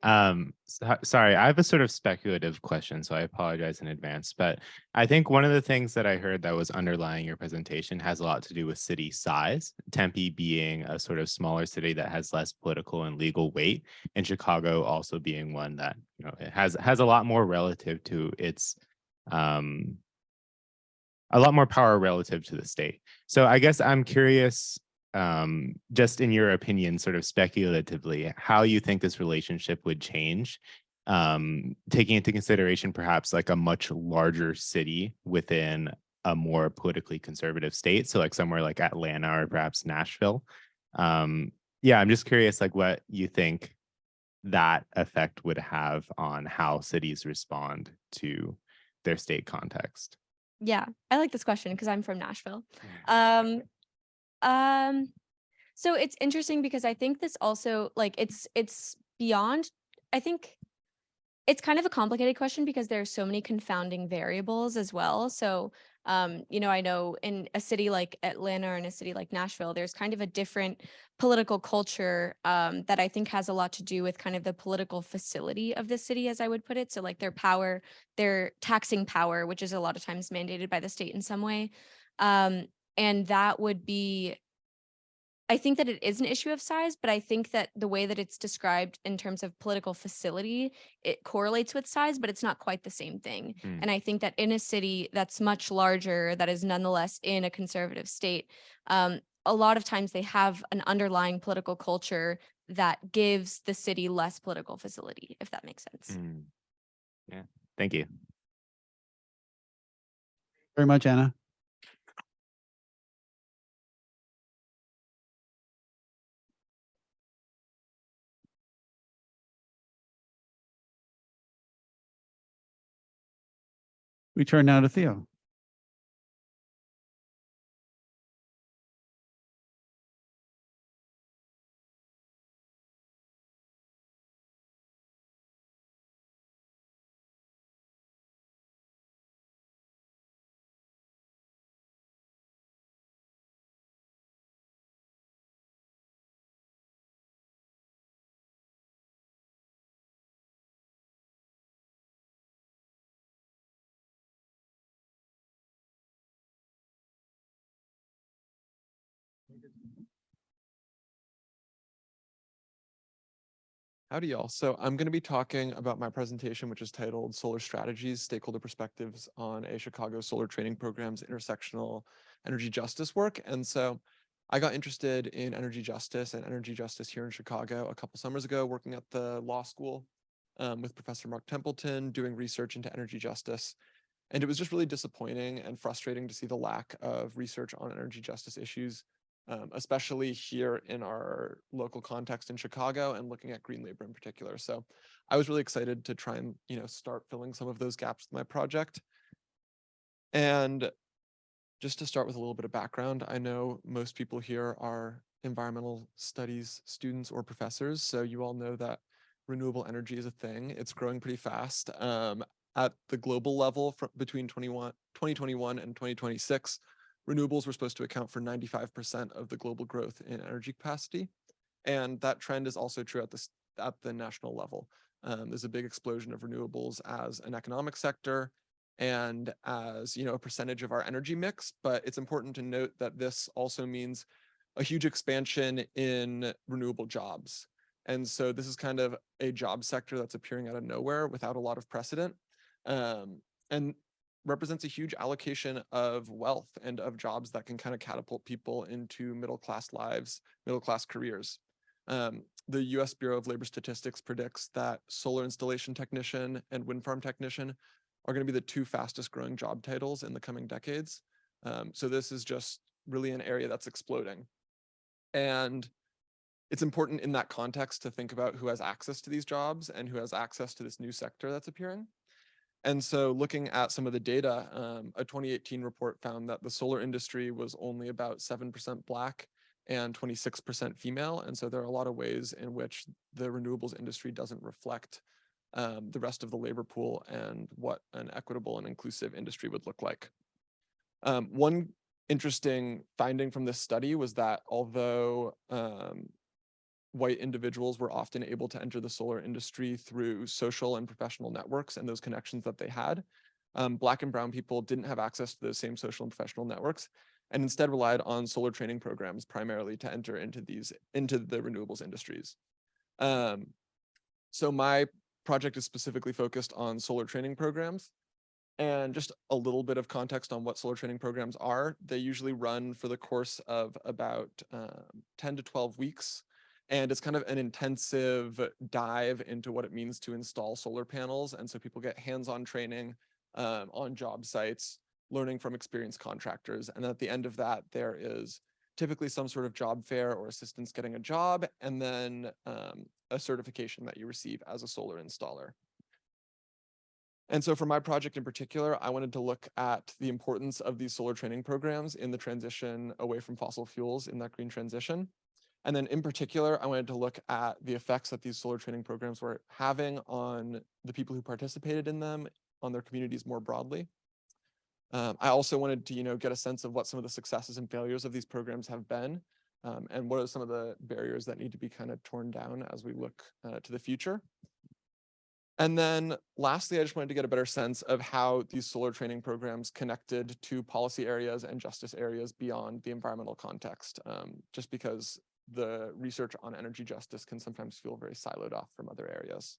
Sorry, I have a sort of speculative question, so I apologize in advance. But I think one of the things that I heard that was underlying your presentation has a lot to do with city size. Tempe being a sort of smaller city that has less political and legal weight, and Chicago also being one that it has a lot more relative to its a lot more power relative to the state. So I guess I'm curious, just in your opinion, sort of speculatively, how you think this relationship would change, taking into consideration perhaps like a much larger city within a more politically conservative state. So like somewhere like Atlanta or perhaps Nashville. Yeah, I'm just curious, like what you think that effect would have on how cities respond to their state context. Yeah, I like this question because I'm from Nashville. So it's interesting because I think this also like it's beyond, I think it's kind of a complicated question because there are so many confounding variables as well. So I know in a city like Atlanta or in a city like Nashville, there's kind of a different political culture that I think has a lot to do with kind of the political facility of the city, as I would put it. So like their power, their taxing power, which is a lot of times mandated by the state in some way. And that would be, I think that it is an issue of size, but I think that the way that it's described in terms of political facility, it correlates with size, but it's not quite the same thing. And I think that in a city that's much larger, that is nonetheless in a conservative state, a lot of times they have an underlying political culture that gives the city less political facility, if that makes sense. Yeah, thank you. Very much, Anna. We turn now to Theo. Howdy, y'all. So I'm going to be talking about my presentation, which is titled Solar Strategies, Stakeholder Perspectives on a Chicago Solar Training Program's Intersectional Energy Justice Work. And so I got interested in energy justice and energy justice here in Chicago a couple summers ago, working at the law school with Professor Mark Templeton, doing research into energy justice. And it was just really disappointing and frustrating to see the lack of research on energy justice issues, especially here in our local context in Chicago and looking at green labor in particular. So I was really excited to try and, start filling some of those gaps with my project. And just to start with a little bit of background, I know most people here are environmental studies students or professors. So you all know that renewable energy is a thing. It's growing pretty fast. At the global level, between 2021 and 2026, renewables were supposed to account for 95% of the global growth in energy capacity. And that trend is also true at the national level. There's a big explosion of renewables as an economic sector and as a percentage of our energy mix. But it's important to note that this also means a huge expansion in renewable jobs. And so this is kind of a job sector that's appearing out of nowhere without a lot of precedent, and represents a huge allocation of wealth and of jobs that can kind of catapult people into middle-class lives, middle-class careers. The US Bureau of Labor Statistics predicts that solar installation technician and wind farm technician are going to be the two fastest growing job titles in the coming decades. So this is just really an area that's exploding. And it's important in that context to think about who has access to these jobs and who has access to this new sector that's appearing. And so looking at some of the data, a 2018 report found that the solar industry was only about 7% Black and 26% female. And so there are a lot of ways in which the renewables industry doesn't reflect the rest of the labor pool and what an equitable and inclusive industry would look like. One interesting finding from this study was that although white individuals were often able to enter the solar industry through social and professional networks and those connections that they had, Black and brown people didn't have access to those same social and professional networks, and instead relied on solar training programs primarily to enter into the renewables industries. So my project is specifically focused on solar training programs. And just a little bit of context on what solar training programs are. They usually run for the course of about 10 to 12 weeks. And it's kind of an intensive dive into what it means to install solar panels. And so people get hands-on training on job sites, learning from experienced contractors. And at the end of that, there is typically some sort of job fair or assistance getting a job, and then a certification that you receive as a solar installer. And so for my project in particular, I wanted to look at the importance of these solar training programs in the transition away from fossil fuels in that green transition. And then in particular, I wanted to look at the effects that these solar training programs were having on the people who participated in them, on their communities more broadly. I also wanted to, get a sense of what some of the successes and failures of these programs have been, and what are some of the barriers that need to be kind of torn down as we look to the future. And then lastly, I just wanted to get a better sense of how these solar training programs connected to policy areas and justice areas beyond the environmental context, just because the research on energy justice can sometimes feel very siloed off from other areas.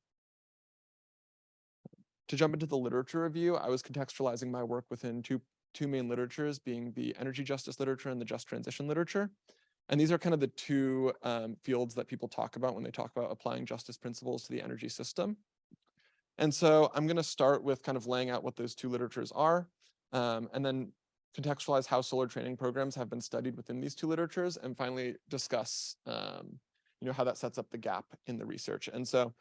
To jump into the literature review, I was contextualizing my work within two main literatures, being the energy justice literature and the just transition literature. And these are kind of the two fields that people talk about when they talk about applying justice principles to the energy system. And so I'm going to start with kind of laying out what those two literatures are, and then contextualize how solar training programs have been studied within these two literatures, and finally discuss how that sets up the gap in the research. And so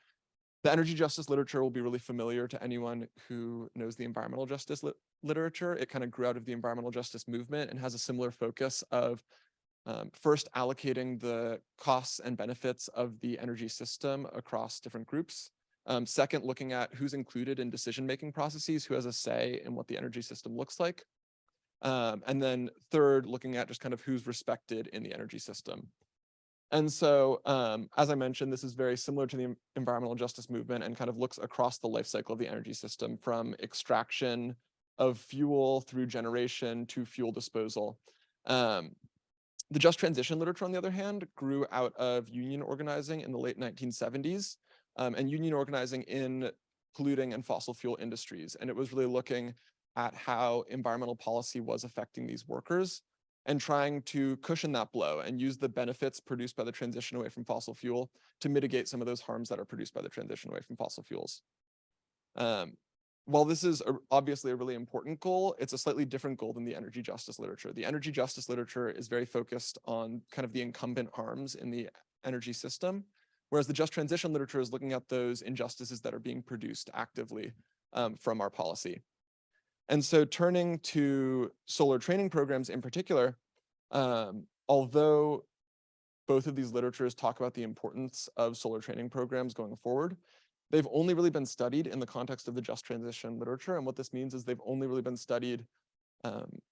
the energy justice literature will be really familiar to anyone who knows the environmental justice literature. It kind of grew out of the environmental justice movement and has a similar focus of first allocating the costs and benefits of the energy system across different groups. Second, looking at who's included in decision-making processes, who has a say in what the energy system looks like. And then third, looking at just kind of who's respected in the energy system. And so, as I mentioned, this is very similar to the environmental justice movement and kind of looks across the life cycle of the energy system, from extraction of fuel through generation to fuel disposal. The just transition literature, on the other hand, grew out of union organizing in the late 1970s. And union organizing in polluting and fossil fuel industries. And it was really looking at how environmental policy was affecting these workers and trying to cushion that blow and use the benefits produced by the transition away from fossil fuel to mitigate some of those harms that are produced by the transition away from fossil fuels. While this is obviously a really important goal, it's a slightly different goal than the energy justice literature. The energy justice literature is very focused on kind of the incumbent harms in the energy system, whereas the just transition literature is looking at those injustices that are being produced actively from our policy. And so turning to solar training programs in particular, although both of these literatures talk about the importance of solar training programs going forward, they've only really been studied in the context of the just transition literature. And what this means is they've only really been studied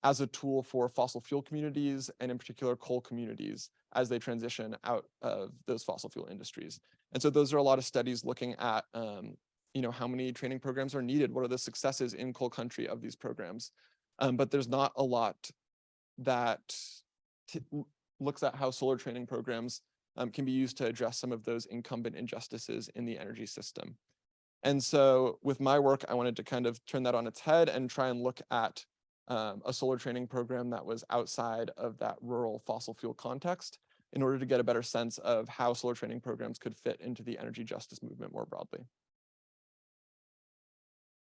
as a tool for fossil fuel communities, and in particular coal communities, as they transition out of those fossil fuel industries. And so those are a lot of studies looking at how many training programs are needed, what are the successes in coal country of these programs. But there's not a lot that looks at how solar training programs can be used to address some of those incumbent injustices in the energy system. And so with my work, I wanted to kind of turn that on its head and try and look at a solar training program that was outside of that rural fossil fuel context in order to get a better sense of how solar training programs could fit into the energy justice movement more broadly.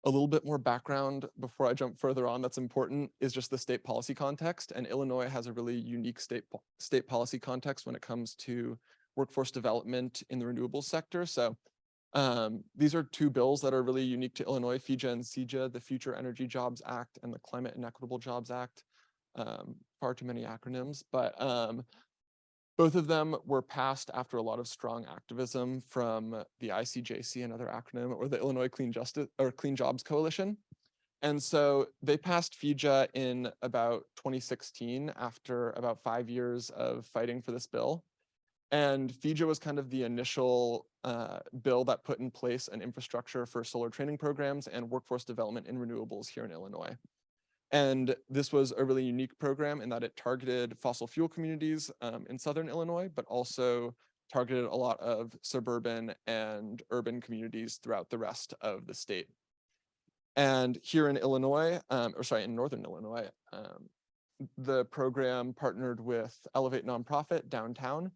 A little bit more background before I jump further on that's important is just the state policy context. And Illinois has a really unique state policy context when it comes to workforce development in the renewables sector. So these are two bills that are really unique to Illinois, FEJA and CEGU, the Future Energy Jobs Act and the Climate and Equitable Jobs Act. Far too many acronyms, but both of them were passed after a lot of strong activism from the ICJC, another acronym, or the Illinois Clean Jobs Coalition. And so they passed FEJA in about 2016 after about 5 years of fighting for this bill. And FEJA was kind of the initial bill that put in place an infrastructure for solar training programs and workforce development in renewables here in Illinois. And this was a really unique program in that it targeted fossil fuel communities in Southern Illinois, but also targeted a lot of suburban and urban communities throughout the rest of the state. And here in Illinois, in Northern Illinois, the program partnered with Elevate Nonprofit downtown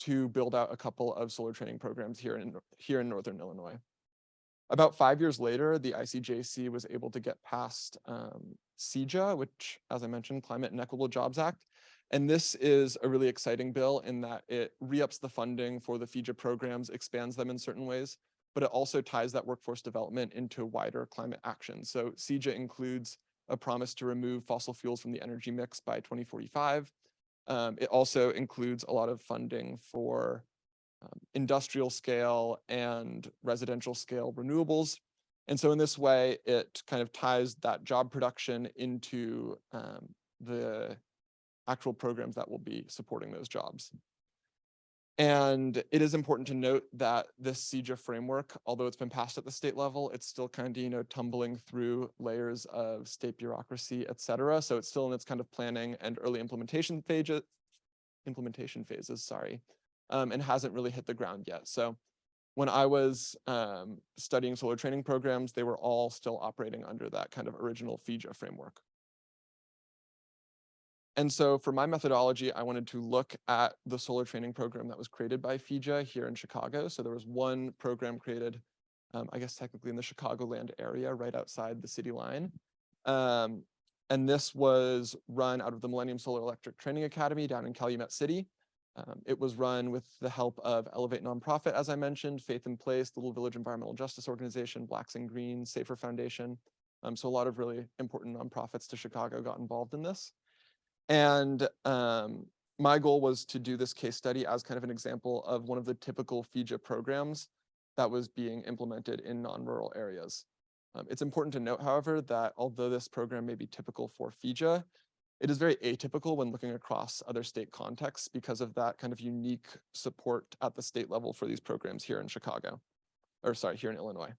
to build out a couple of solar training programs here in Northern Illinois. About 5 years later, the ICJC was able to get past CEJA, which, as I mentioned, Climate and Equitable Jobs Act. And this is a really exciting bill in that it re-ups the funding for the FEJA programs, expands them in certain ways, but it also ties that workforce development into wider climate action. So CEJA includes a promise to remove fossil fuels from the energy mix by 2045. It also includes a lot of funding for industrial scale and residential scale renewables. And so in this way, it kind of ties that job production into the actual programs that will be supporting those jobs. And it is important to note that this CEJA framework, although it's been passed at the state level, it's still kind of, tumbling through layers of state bureaucracy, et cetera. So it's still in its kind of planning and early implementation phases, and hasn't really hit the ground yet. So when I was studying solar training programs, they were all still operating under that kind of original FEJA framework. And so for my methodology, I wanted to look at the solar training program that was created by FEJA here in Chicago. So there was one program created, I guess technically in the Chicagoland area, right outside the city line. And this was run out of the Millennium Solar Electric Training Academy down in Calumet City. It was run with the help of Elevate Nonprofit, as I mentioned, Faith in Place, the Little Village Environmental Justice Organization, Blacks and Greens, Safer Foundation. So a lot of really important nonprofits to Chicago got involved in this. And my goal was to do this case study as kind of an example of one of the typical FEJA programs that was being implemented in non-rural areas. It's important to note, however, that although this program may be typical for FEJA, it is very atypical when looking across other state contexts because of that kind of unique support at the state level for these programs here in here in Illinois.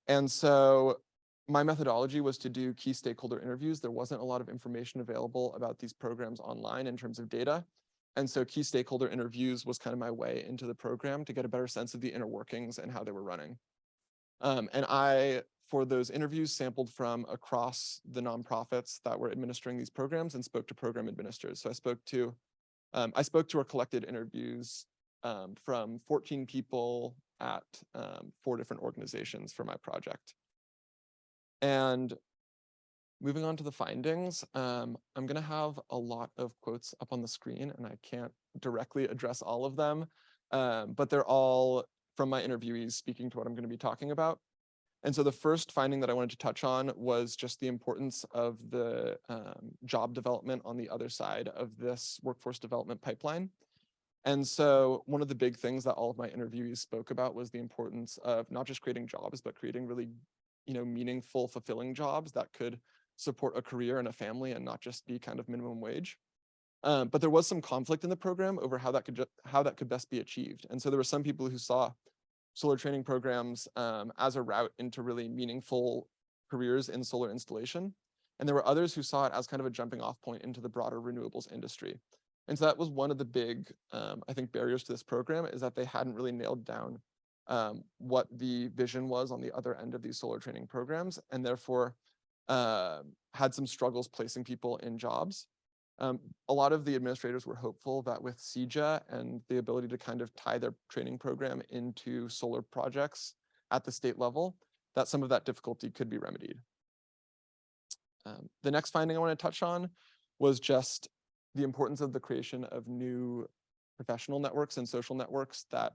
And so my methodology was to do key stakeholder interviews. There wasn't a lot of information available about these programs online in terms of data. And so key stakeholder interviews was kind of my way into the program to get a better sense of the inner workings and how they were running. And I, for those interviews, sampled from across the nonprofits that were administering these programs and spoke to program administrators. So I spoke to or collected interviews from 14 people at 4 different organizations for my project. And moving on to the findings, I'm going to have a lot of quotes up on the screen, and I can't directly address all of them, but they're all from my interviewees speaking to what I'm going to be talking about. And so the first finding that I wanted to touch on was just the importance of the job development on the other side of this workforce development pipeline. And so one of the big things that all of my interviewees spoke about was the importance of not just creating jobs, but creating really meaningful, fulfilling jobs that could support a career and a family and not just be kind of minimum wage. But there was some conflict in the program over how that could best be achieved. And so there were some people who saw solar training programs as a route into really meaningful careers in solar installation. And there were others who saw it as kind of a jumping off point into the broader renewables industry. And so that was one of the big, I think, barriers to this program, is that they hadn't really nailed down what the vision was on the other end of these solar training programs, and therefore had some struggles placing people in jobs. A lot of the administrators were hopeful that with CEGU and the ability to kind of tie their training program into solar projects at the state level, that some of that difficulty could be remedied. The next finding I want to touch on was just the importance of the creation of new professional networks and social networks that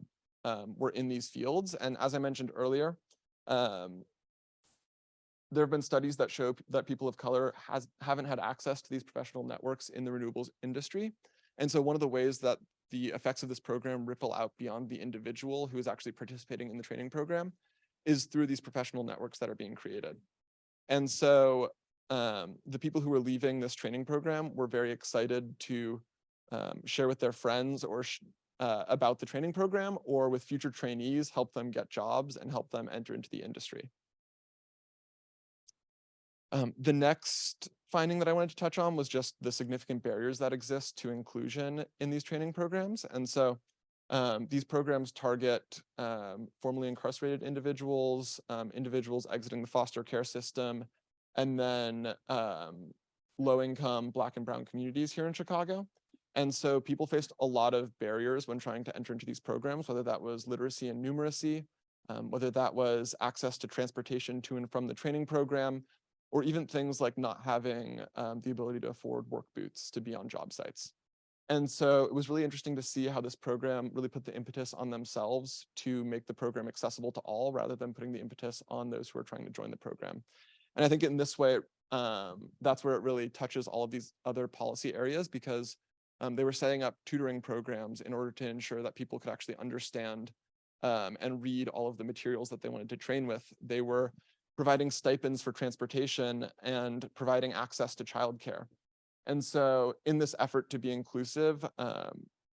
were in these fields. And as I mentioned earlier, there have been studies that show that people of color haven't had access to these professional networks in the renewables industry. And so one of the ways that the effects of this program ripple out beyond the individual who is actually participating in the training program is through these professional networks that are being created. And so the people who were leaving this training program were very excited to share with their friends or about the training program, or with future trainees, help them get jobs and help them enter into the industry. The next finding that I wanted to touch on was just the significant barriers that exist to inclusion in these training programs. And so these programs target formerly incarcerated individuals, individuals exiting the foster care system, and then low-income Black and Brown communities here in Chicago. And so people faced a lot of barriers when trying to enter into these programs, whether that was literacy and numeracy, whether that was access to transportation to and from the training program, or even things like not having the ability to afford work boots to be on job sites. And so it was really interesting to see how this program really put the impetus on themselves to make the program accessible to all, rather than putting the impetus on those who are trying to join the program. And I think in this way, that's where it really touches all of these other policy areas, because they were setting up tutoring programs in order to ensure that people could actually understand and read all of the materials that they wanted to train with. They were providing stipends for transportation and providing access to childcare. And so in this effort to be inclusive,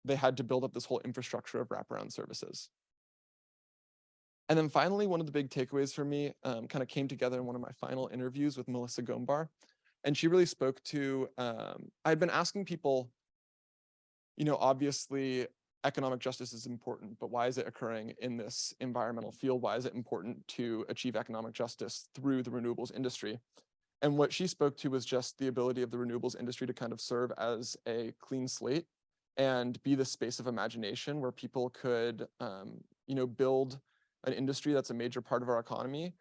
they had to build up this whole infrastructure of wraparound services. And then finally, one of the big takeaways for me kind of came together in one of my final interviews with Melissa Gombar. And she really spoke to, I'd been asking people, you know, obviously economic justice is important, but why is it occurring in this environmental field? Why is it important to achieve economic justice through the renewables industry? And what she spoke to was just the ability of the renewables industry to kind of serve as a clean slate and be the space of imagination where people could, you know, build an industry that's a major part of our economy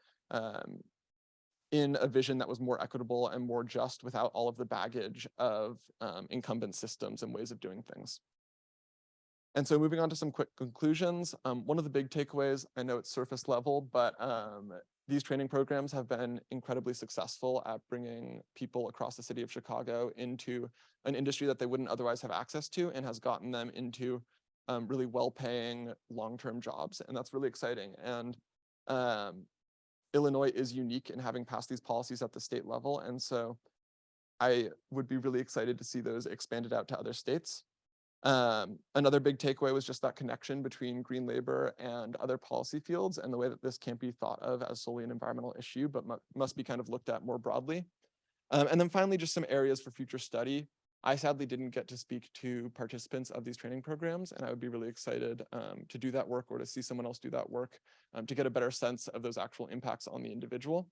in a vision that was more equitable and more just, without all of the baggage of incumbent systems and ways of doing things. And so moving on to some quick conclusions, one of the big takeaways, I know it's surface level, but these training programs have been incredibly successful at bringing people across the city of Chicago into an industry that they wouldn't otherwise have access to, and has gotten them into really well-paying long-term jobs. And that's really exciting. And Illinois is unique in having passed these policies at the state level. And so I would be really excited to see those expanded out to other states. Another big takeaway was just that connection between green labor and other policy fields, and the way that this can't be thought of as solely an environmental issue, but must be kind of looked at more broadly. And then finally, just some areas for future study. I sadly didn't get to speak to participants of these training programs, and I would be really excited to do that work, or to see someone else do that work, to get a better sense of those actual impacts on the individual.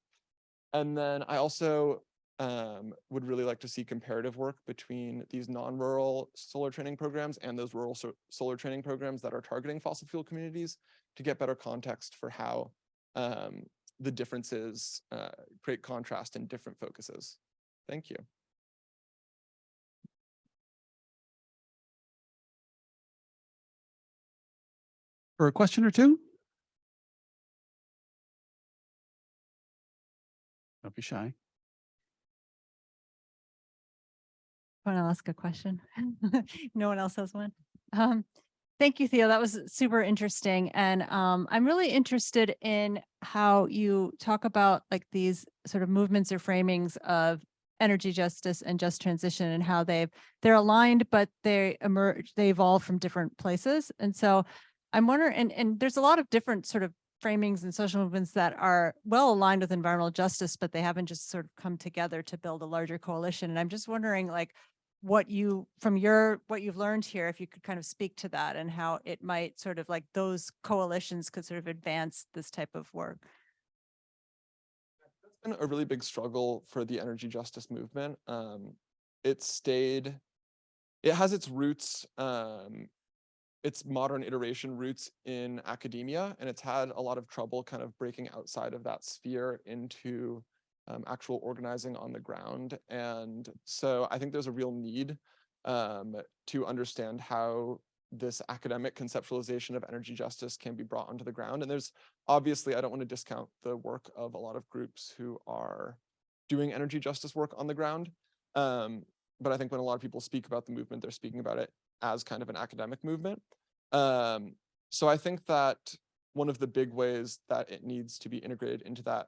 And then I also would really like to see comparative work between these non-rural solar training programs and those rural solar training programs that are targeting fossil fuel communities, to get better context for how the differences create contrast in different focuses. Thank you. For a question or two? Don't be shy. Want to ask a question? No one else has one. Thank you, Theo. That was super interesting. And I'm really interested in how you talk about like these sort of movements or framings of energy justice and just transition and how they're aligned, but they evolve from different places. And so I'm wondering, and there's a lot of different sort of framings and social movements that are well aligned with environmental justice, but they haven't just sort of come together to build a larger coalition. And I'm just wondering, like, what you've learned here, if you could kind of speak to that and how it might sort of like those coalitions could sort of advance this type of work. That's been a really big struggle for the energy justice movement. It has its roots, its modern iteration roots in academia, and it's had a lot of trouble kind of breaking outside of that sphere into actual organizing on the ground. And so I think there's a real need to understand how this academic conceptualization of energy justice can be brought onto the ground. And there's obviously, I don't want to discount the work of a lot of groups who are doing energy justice work on the ground. But I think when a lot of people speak about the movement, they're speaking about it as kind of an academic movement. So I think that one of the big ways that it needs to be integrated into that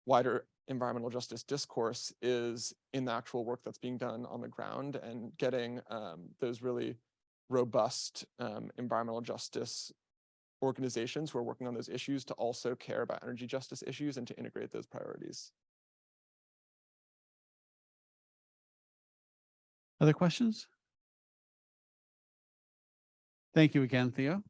wider environmental justice discourse is in the actual work that's being done on the ground, and getting those really robust environmental justice organizations who are working on those issues to also care about energy justice issues and to integrate those priorities. Other questions? Thank you again, Theo.